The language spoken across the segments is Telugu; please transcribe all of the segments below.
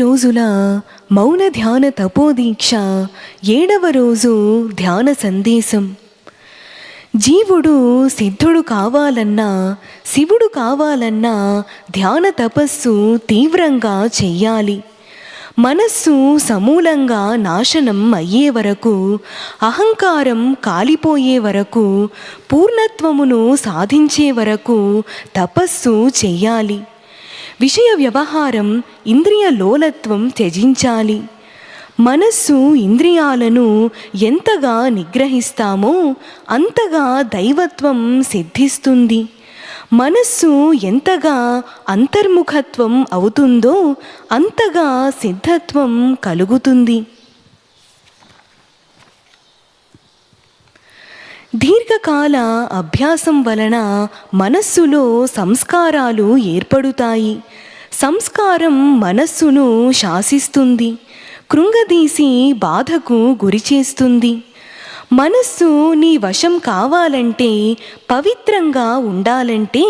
రోజుల మౌన ధ్యాన తపోదీక్ష 7వ రోజు ధ్యాన సందేశం. జీవుడు సిద్ధుడు కావాలన్నా, శివుడు కావాలన్నా ధ్యాన తపస్సు తీవ్రంగా చెయ్యాలి. మనస్సు సమూలంగా నాశనం అయ్యే వరకు, అహంకారం కాలిపోయే వరకు, పూర్ణత్వమును సాధించే వరకు తపస్సు చెయ్యాలి. విషయ వ్యవహారం, ఇంద్రియ లోలత్వం త్యజించాలి. మనస్సు ఇంద్రియాలను ఎంతగా నిగ్రహిస్తామో అంతగా దైవత్వం సిద్ధిస్తుంది. మనస్సు ఎంతగా అంతర్ముఖత్వం అవుతుందో అంతగా సిద్ధత్వం కలుగుతుంది. దీర్ఘకాల అభ్యాసం వలన మనస్సులో సంస్కారాలు ఏర్పడుతాయి. సంస్కారం మనస్సును శాసిస్తుంది, కృంగదీసి బాధకు గురిచేస్తుంది. మనస్సు నీ వశం కావాలంటే, పవిత్రంగా ఉండాలంటే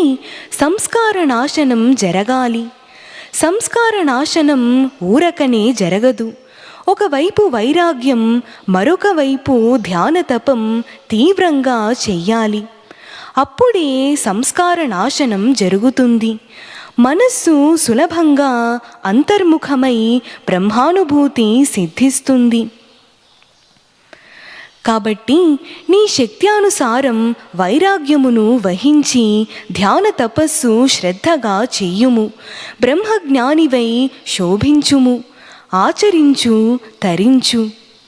సంస్కార నాశనం జరగాలి. సంస్కార నాశనం ఊరకనే జరగదు. ఒకవైపు వైరాగ్యం, మరొక వైపు ధ్యాన తపం తీవ్రంగా చెయ్యాలి. అప్పుడే సంస్కార నాశనం జరుగుతుంది. మనస్సు సులభంగా అంతర్ముఖమై బ్రహ్మానుభూతి సిద్ధిస్తుంది. కాబట్టి నీ శక్త్యానుసారం వైరాగ్యమును వహించి ధ్యాన తపస్సు శ్రద్ధగా చెయ్యుము. బ్రహ్మజ్ఞానివై శోభించుము. ఆచరించు, తరించు.